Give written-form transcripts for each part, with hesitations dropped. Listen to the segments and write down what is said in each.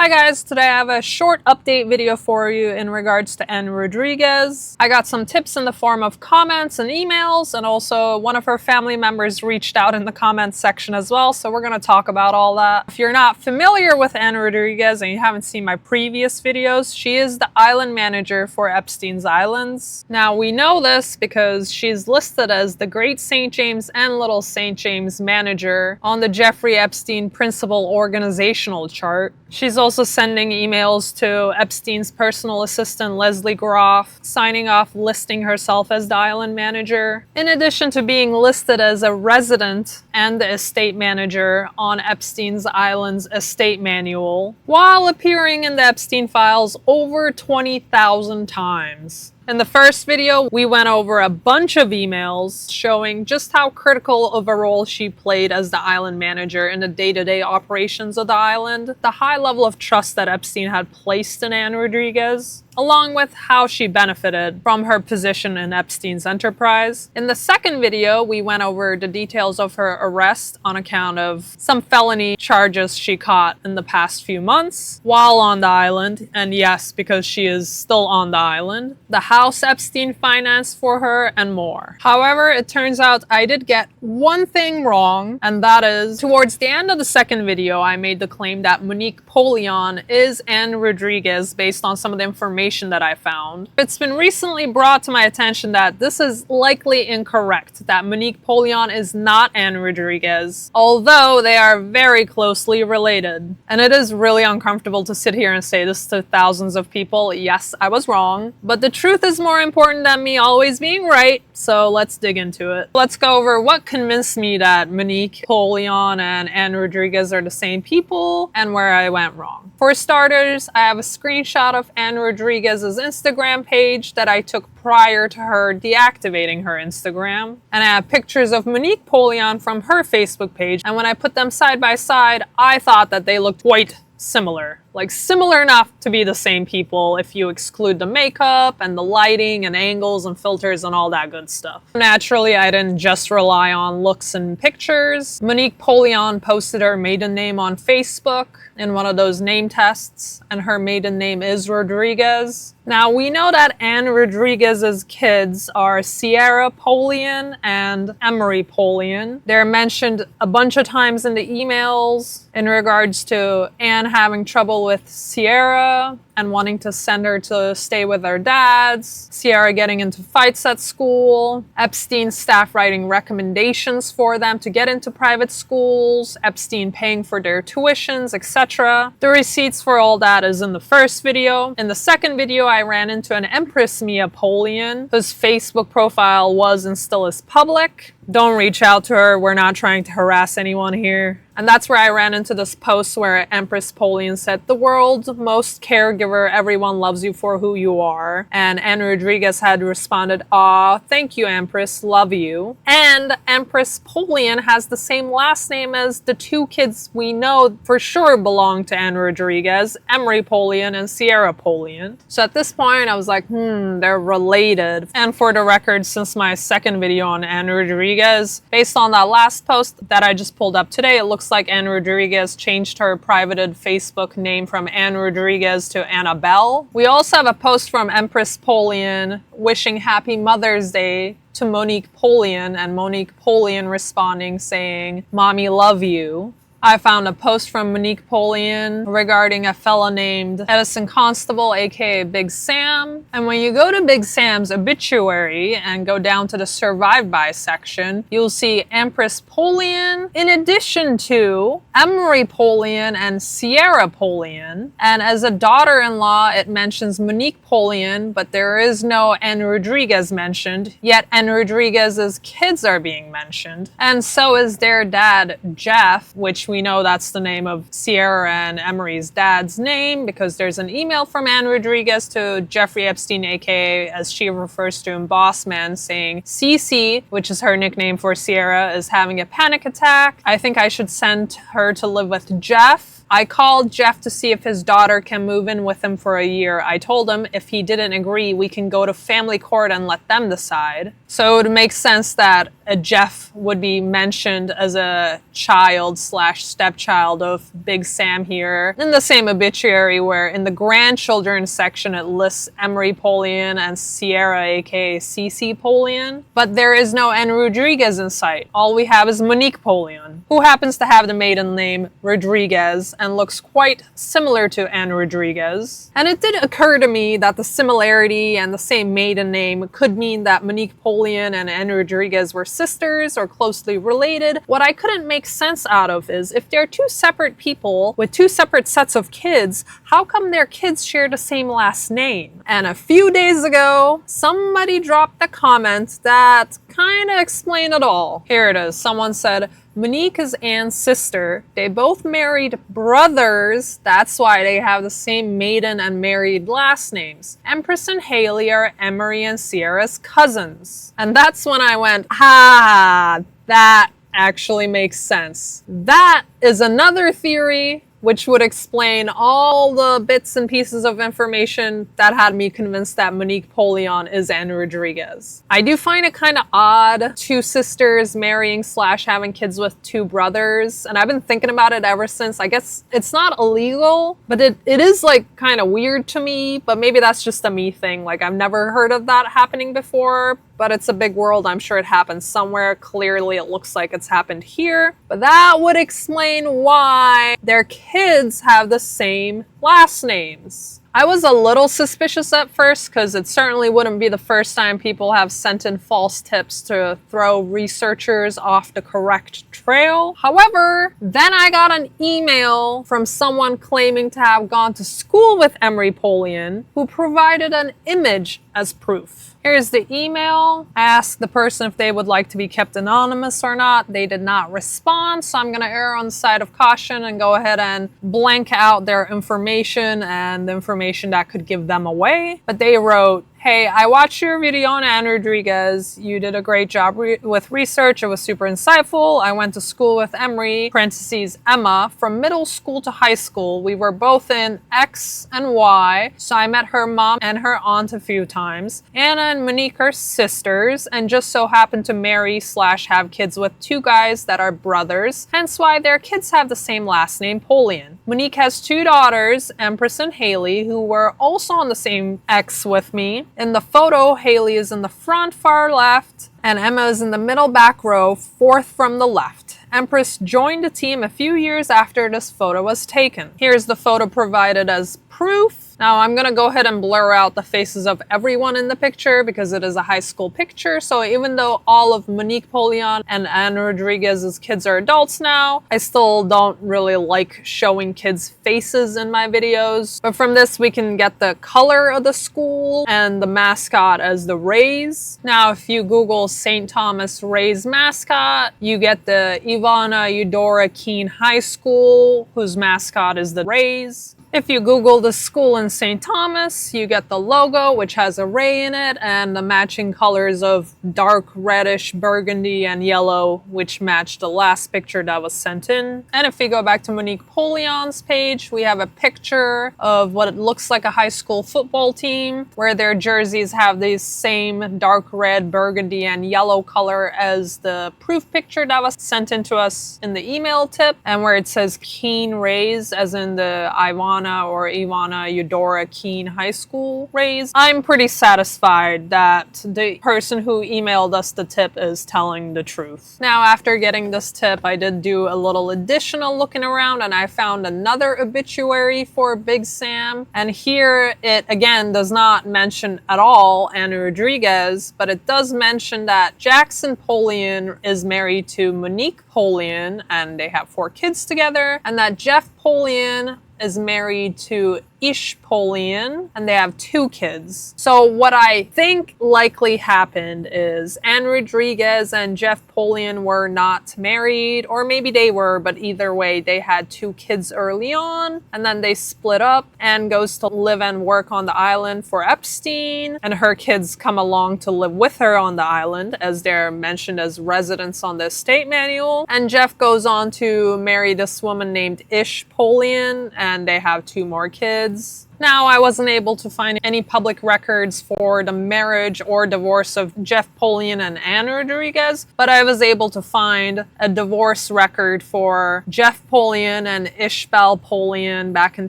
Hi guys, today I have a short update video for you in regards to Ann Rodriquez. I got some tips in the form of comments and emails, and also one of her family members reached out in the comments section as well, so we're going to talk about all that. If you're not familiar with Ann Rodriquez and you haven't seen my previous videos, she is the island manager for Epstein's Islands. Now we know this because she's listed as the Great St. James and Little St. James manager on the Jeffrey Epstein Principal Organizational Chart. She's also sending emails to Epstein's personal assistant Leslie Groff, signing off listing herself as the island manager, in addition to being listed as a resident and the estate manager on Epstein's Island's estate manual, while appearing in the Epstein files over 20,000 times. In the first video, we went over a bunch of emails showing just how critical of a role she played as the island manager in the day-to-day operations of the island, the high level of trust that Epstein had placed in Ann Rodriquez, along with how she benefited from her position in Epstein's enterprise. In the second video, we went over the details of her arrest on account of some felony charges she caught in the past few months while on the island, and yes, because she is still on the island, the house Epstein financed for her, and more. However, it turns out I did get one thing wrong, and that is, towards the end of the second video, I made the claim that Monique Poleon is Ann Rodriquez based on some of the information that I found. It's been recently brought to my attention that this is likely incorrect, that Monique Poleon is not Ann Rodriquez, although they are very closely related. And it is really uncomfortable to sit here and say this to thousands of people. Yes, I was wrong, but the truth is more important than me always being right, so let's dig into it. Let's go over what convinced me that Monique Poleon and Ann Rodriquez are the same people and where I went wrong. For starters, I have a screenshot of Ann Rodriquez's Instagram page that I took prior to her deactivating her Instagram. And I have pictures of Monique Poleon from her Facebook page. And when I put them side by side, I thought that they looked quite similar. Like similar enough to be the same people if you exclude the makeup and the lighting and angles and filters and all that good stuff. Naturally, I didn't just rely on looks and pictures. Monique Poleon posted her maiden name on Facebook in one of those name tests, and her maiden name is Rodriguez. Now, we know that Ann Rodriguez's kids are Sierra Poleon and Emery Poleon. They're mentioned a bunch of times in the emails in regards to Ann having trouble with Sierra and wanting to send her to stay with her dads, Sierra getting into fights at school, Epstein staff writing recommendations for them to get into private schools, Epstein paying for their tuitions, etc. The receipts for all that is in the first video. In the second video, I ran into an Empress Mia Poleon, whose Facebook profile was and still is public. Don't reach out to her, we're not trying to harass anyone here. And that's where I ran into this post where Empress Poleon said, "The world's most caregiver, everyone loves you for who you are." And Ann Rodriquez had responded, "Aw, thank you Empress, love you." And Empress Poleon has the same last name as the two kids we know for sure belong to Ann Rodriquez, Emery Poleon and Sierra Poleon. So at this point I was like, they're related. And for the record, since my second video on Ann Rodriquez, based on that last post that I just pulled up today, it looks like Ann Rodriquez changed her privated Facebook name from Ann Rodriquez to Annabelle. We also have a post from Empress Poleon wishing Happy Mother's Day to Monique Poleon, and Monique Poleon responding saying, "Mommy, love you." I found a post from Monique Poleon regarding a fella named Edison Constable, aka Big Sam. And when you go to Big Sam's obituary and go down to the survived by section, you'll see Empress Poleon in addition to Emery Poleon and Sierra Poleon. And as a daughter-in-law, it mentions Monique Poleon, but there is no Ann Rodriquez mentioned, yet Ann Rodriguez's kids are being mentioned. And so is their dad, Jeff, which we know that's the name of Sierra and Emery's dad's name because there's an email from Ann Rodriquez to Jeffrey Epstein, aka, as she refers to him, Boss Man, saying Cece, which is her nickname for Sierra, is having a panic attack. I think I should send her to live with Jeff. I called Jeff to see if his daughter can move in with him for a year. I told him if he didn't agree, we can go to family court and let them decide. So it would make sense that Jeff would be mentioned as a child / stepchild of Big Sam here in the same obituary, where in the grandchildren section it lists Emery Poleon and Sierra, aka Cece Poleon. But there is no Ann Rodriquez in sight. All we have is Monique Poleon, who happens to have the maiden name Rodriguez and looks quite similar to Ann Rodriquez. And it did occur to me that the similarity and the same maiden name could mean that Monique Poleon and Ann Rodriquez were sisters or closely related. What I couldn't make sense out of is if they're two separate people with two separate sets of kids, how come their kids share the same last name? And a few days ago, somebody dropped a comment that kind of explained it all. Here it is. Someone said, Monique is Ann's sister. They both married brothers. That's why they have the same maiden and married last names. Empress and Haley are Emery and Sierra's cousins. And that's when I went, that actually makes sense. That is another theory which would explain all the bits and pieces of information that had me convinced that Monique Poleon is Ann Rodriquez. I do find it kind of odd, two sisters marrying / having kids with two brothers, and I've been thinking about it ever since. I guess it's not illegal, but it is like kind of weird to me, but maybe that's just a me thing. Like, I've never heard of that happening before, but it's a big world. I'm sure it happens somewhere. Clearly, it looks like it's happened here. But that would explain why their kids have the same last names. I was a little suspicious at first because it certainly wouldn't be the first time people have sent in false tips to throw researchers off the correct trail. However, then I got an email from someone claiming to have gone to school with Emery Poleon, who provided an image as proof. Here's the email. I asked the person if they would like to be kept anonymous or not. They did not respond, so I'm gonna err on the side of caution and go ahead and blank out their information and the information that could give them away. But they wrote, hey, I watched your video on Ann Rodriquez. You did a great job with research. It was super insightful. I went to school with Emery, parentheses, Emma, from middle school to high school. We were both in X and Y, so I met her mom and her aunt a few times. Anna and Monique are sisters and just so happened to marry / have kids with two guys that are brothers, hence why their kids have the same last name, Poleon. Monique has two daughters, Empress and Haley, who were also on the same X with me. In the photo, Haley is in the front far left, and Emma is in the middle back row, fourth from the left. Empress joined the team a few years after this photo was taken. Here's the photo provided as proof. Now I'm gonna go ahead and blur out the faces of everyone in the picture because it is a high school picture. So even though all of Monique Poleon and Ann Rodriquez's kids are adults now, I still don't really like showing kids' faces in my videos. But from this we can get the color of the school and the mascot as the Rays. Now if you Google St. Thomas Rays mascot, you get the Ivana Eudora Keene High School, whose mascot is the Rays. If you Google the school in St. Thomas, you get the logo, which has a ray in it, and the matching colors of dark reddish, burgundy, and yellow, which matched the last picture that was sent in. And if we go back to Monique Poleon's page, we have a picture of what it looks like a high school football team, where their jerseys have the same dark red, burgundy, and yellow color as the proof picture that was sent in to us in the email tip, and where it says Keene Rays, as in the Ivana or Ivana Eudora Keene High School Rays. I'm pretty satisfied that the person who emailed us the tip is telling the truth. Now, after getting this tip, I did do a little additional looking around and I found another obituary for Big Sam. And here it again does not mention at all Ann Rodriquez, but it does mention that Jackson Poleon is married to Monique Poleon and they have 4 kids together, and that Jeff Poleon is married to Ish Poleon, and they have 2 kids. So what I think likely happened is Ann Rodriquez and Jeff Poleon were not married, or maybe they were, but either way, they had 2 kids early on, and then they split up. Ann goes to live and work on the island for Epstein, and her kids come along to live with her on the island, as they're mentioned as residents on the estate manual. And Jeff goes on to marry this woman named Ish Poleon, and they have 2 more kids. Now, I wasn't able to find any public records for the marriage or divorce of Jeff Poleon and Ann Rodriquez, but I was able to find a divorce record for Jeff Poleon and Ishbel Poleon back in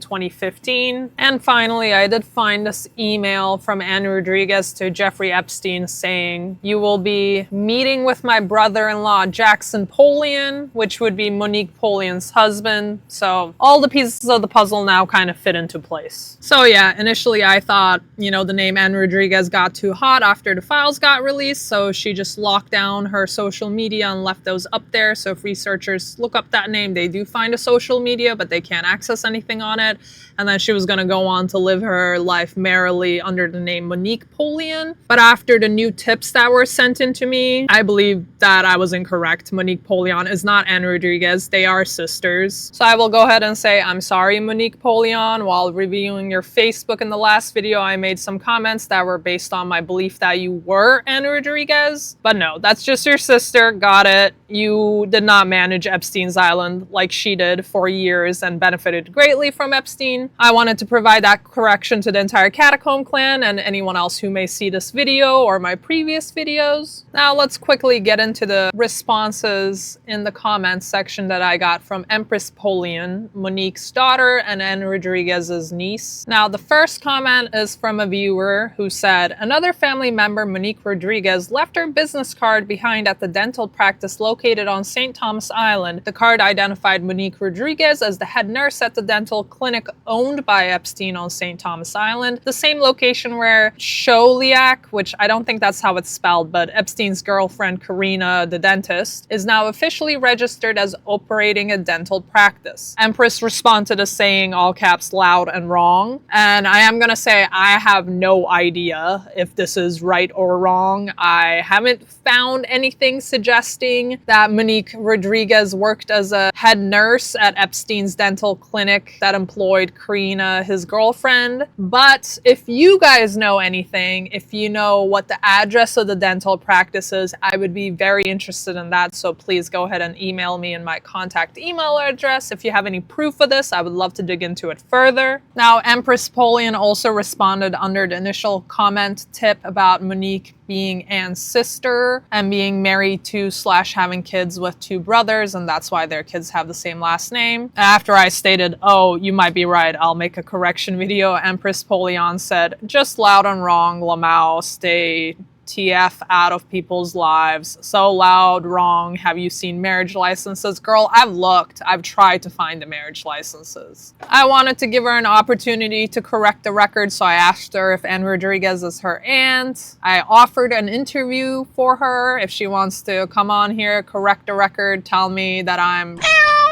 2015. And finally, I did find this email from Ann Rodriquez to Jeffrey Epstein saying, "You will be meeting with my brother-in-law Jackson Poleon," which would be Monique Poleon's husband. So all the pieces of the puzzle now kind of fit into place. So yeah, initially I thought, the name Ann Rodriquez got too hot after the files got released, so she just locked down her social media and left those up there. So if researchers look up that name, they do find a social media, but they can't access anything on it. And then she was going to go on to live her life merrily under the name Monique Poleon. But after the new tips that were sent in to me, I believe that I was incorrect. Monique Poleon is not Ann Rodriquez. They are sisters. So I will go ahead and say, I'm sorry, Monique Poleon. While reviewing your Facebook in the last video, I made some comments that were based on my belief that you were Ann Rodriquez. But no, that's just your sister. Got it. You did not manage Epstein's Island like she did for years and benefited greatly from Epstein. I wanted to provide that correction to the entire Catacomb Clan and anyone else who may see this video or my previous videos. Now let's quickly get into the responses in the comments section that I got from Empress Poleon, Monique's daughter and Ann Rodriquez's niece. Now the first comment is from a viewer who said, "Another family member, Monique Rodriquez, left her business card behind at the dental practice located on St. Thomas Island. The card identified Monique Rodriquez as the head nurse at the dental clinic owned by Epstein on St. Thomas Island, the same location where Sholiak, which I don't think that's how it's spelled, but Epstein's girlfriend Karina, the dentist, is now officially registered as operating a dental practice." Empress responded as saying, all caps, "loud and wrong." And I am gonna say I have no idea if this is right or wrong. I haven't found anything suggesting that Monique Rodriquez worked as a head nurse at Epstein's dental clinic that employed Karina, his girlfriend. But if you guys know anything, if you know what the address of the dental practice is, I would be very interested in that. So please go ahead and email me in my contact email address. If you have any proof of this, I would love to dig into it further. Now, Empress Poleon also responded under the initial comment tip about Monique being Ann's sister and being married to / having kids with 2 brothers, and that's why their kids have the same last name. After I stated, "Oh, you might be right, I'll make a correction video," Empress Poleon said, "Just loud and wrong, Lamau, stay TF out of people's lives. So loud, wrong. Have you seen marriage licenses?" Girl, I've looked. I've tried to find the marriage licenses. I wanted to give her an opportunity to correct the record, so I asked her if Ann Rodriquez is her aunt. I offered an interview for her if she wants to come on here, correct the record, tell me that I'm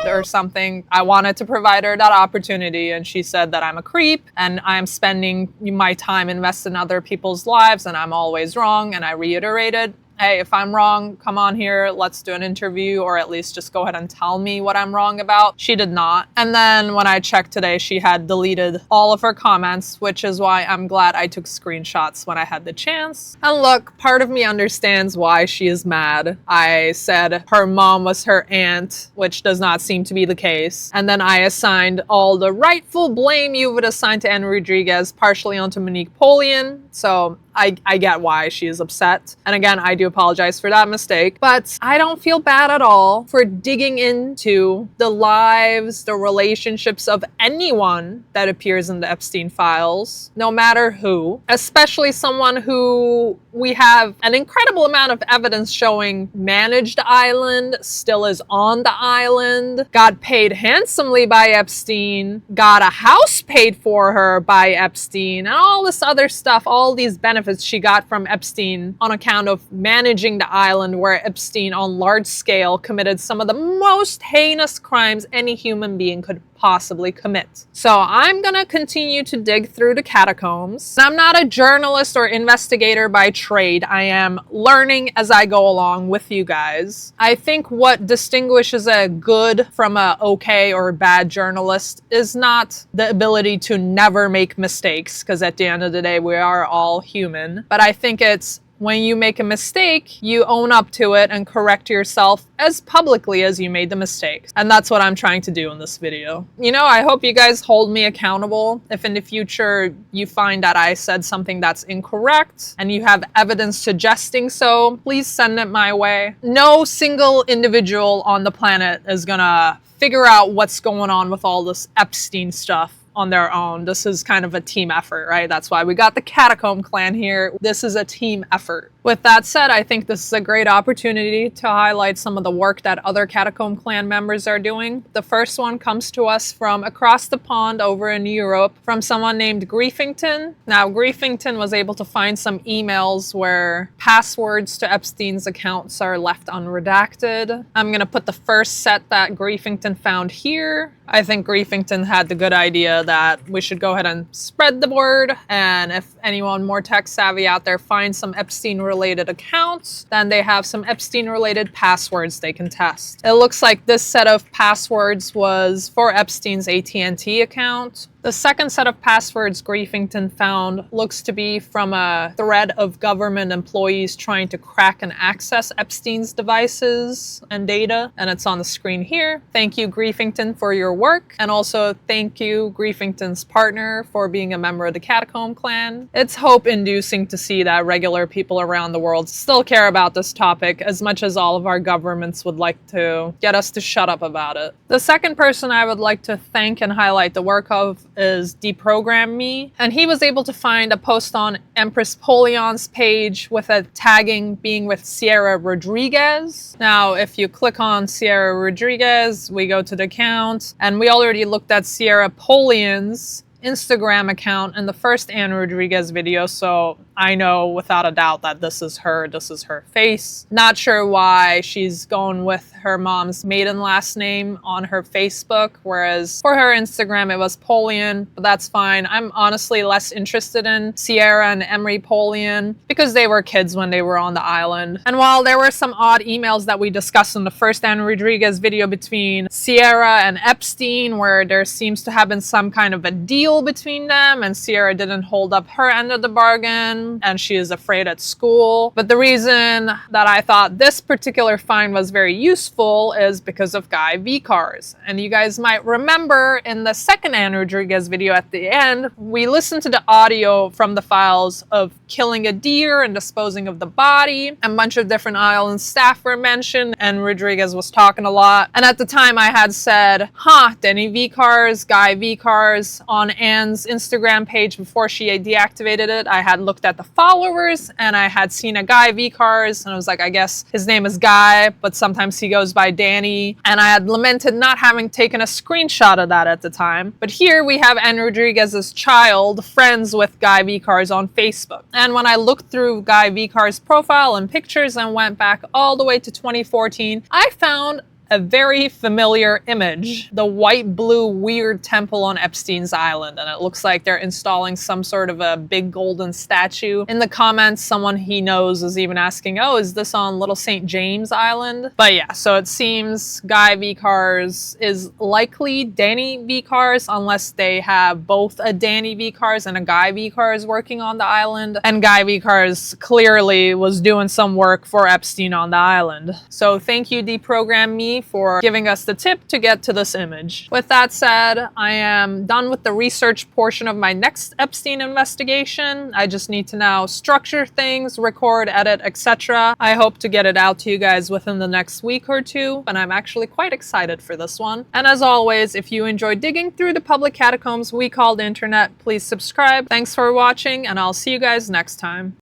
or something. I wanted to provide her that opportunity, and she said that I'm a creep and I'm spending my time invested in other people's lives and I'm always wrong. And I reiterated, hey, if I'm wrong, come on here, let's do an interview, or at least just go ahead and tell me what I'm wrong about. She did not. And then when I checked today, she had deleted all of her comments, which is why I'm glad I took screenshots when I had the chance. And look, part of me understands why she is mad. I said her mom was her aunt, which does not seem to be the case. And then I assigned all the rightful blame you would assign to Ann Rodriquez partially onto Monique Poleon. So I get why she is upset. And again, I do apologize for that mistake, but I don't feel bad at all for digging into the lives, the relationships of anyone that appears in the Epstein files, no matter who, especially someone who we have an incredible amount of evidence showing managed the island, still is on the island, got paid handsomely by Epstein, got a house paid for her by Epstein, and all this other stuff, all these benefits she got from Epstein on account of managing the island, where Epstein on large scale committed some of the most heinous crimes any human being could possibly commit. So I'm gonna continue to dig through the catacombs. I'm not a journalist or investigator by trade. I am learning as I go along with you guys. I think what distinguishes a good from a okay or bad journalist is not the ability to never make mistakes, because at the end of the day, we are all human. But I think it's when you make a mistake, you own up to it and correct yourself as publicly as you made the mistake. And that's what I'm trying to do in this video. You know, I hope you guys hold me accountable. If in the future you find that I said something that's incorrect and you have evidence suggesting so, please send it my way. No single individual on the planet is gonna figure out what's going on with all this Epstein stuff on their own. This is kind of a team effort, right? That's why we got the Catacomb Clan here. This is a team effort. With that said, I think this is a great opportunity to highlight some of the work that other Catacomb Clan members are doing. The first one comes to us from across the pond over in Europe from someone named Griefington. Now, Griefington was able to find some emails where passwords to Epstein's accounts are left unredacted. I'm gonna put the first set that Griefington found here. I think Griefington had the good idea that we should go ahead and spread the word, and if anyone more tech savvy out there finds some Epstein related accounts, then they have some Epstein related passwords they can test. It looks like this set of passwords was for Epstein's AT&T account. The second set of passwords Griefington found looks to be from a thread of government employees trying to crack and access Epstein's devices and data, and it's on the screen here. Thank you, Griefington, for your work, and also thank you, Griefington's partner, for being a member of the Catacomb Clan. It's hope-inducing to see that regular people around the world still care about this topic as much as all of our governments would like to get us to shut up about it. The second person I would like to thank and highlight the work of is Deprogram Me, and he was able to find a post on Empress Poleon's page with a tagging being with Sierra Rodriquez. Now, if you click on Sierra Rodriquez, we go to the account, and we already looked at Sierra Poleon's Instagram account in the first Ann Rodriquez video, so I know without a doubt that this is her face. Not sure why she's going with her mom's maiden last name on her Facebook, whereas for her Instagram it was Poleon, but that's fine. I'm honestly less interested in Sierra and Emery Poleon because they were kids when they were on the island. And while there were some odd emails that we discussed in the first Ann Rodriquez video between Sierra and Epstein, where there seems to have been some kind of a deal between them and Sierra didn't hold up her end of the bargain and she is afraid at school. But the reason that I thought this particular find was very useful is because of Guy V cars. And you guys might remember in the second Ann Rodriquez video at the end, we listened to the audio from the files of killing a deer and disposing of the body. A bunch of different island staff were mentioned and Rodriguez was talking a lot. And at the time I had said, Denny V cars, Guy V cars on Ann's Instagram page before she deactivated it. I had looked at the followers and I had seen a Guy V cars and I was like, I guess his name is Guy, but sometimes he goes by Danny. And I had lamented not having taken a screenshot of that at the time. But here we have Ann Rodriguez's child friends with Guy V cars on Facebook. And when I looked through Guy V cars profile and pictures and went back all the way to 2014, I found a very familiar image, the white blue weird temple on Epstein's Island, and it looks like they're installing some sort of a big golden statue. In the comments, someone he knows is even asking, oh, is this on Little St. James Island? But yeah, so it seems Guy V cars is likely Danny V cars unless they have both a Danny V cars and a Guy V cars working on the island, and Guy V cars clearly was doing some work for Epstein on the island. So thank you, Deprogram Me, for giving us the tip to get to this image. With that said, I am done with the research portion of my next Epstein investigation. I just need to now structure things, record, edit, etc. I hope to get it out to you guys within the next week or two, and I'm actually quite excited for this one. And as always, if you enjoy digging through the public catacombs we call the internet, please subscribe. Thanks for watching, and I'll see you guys next time.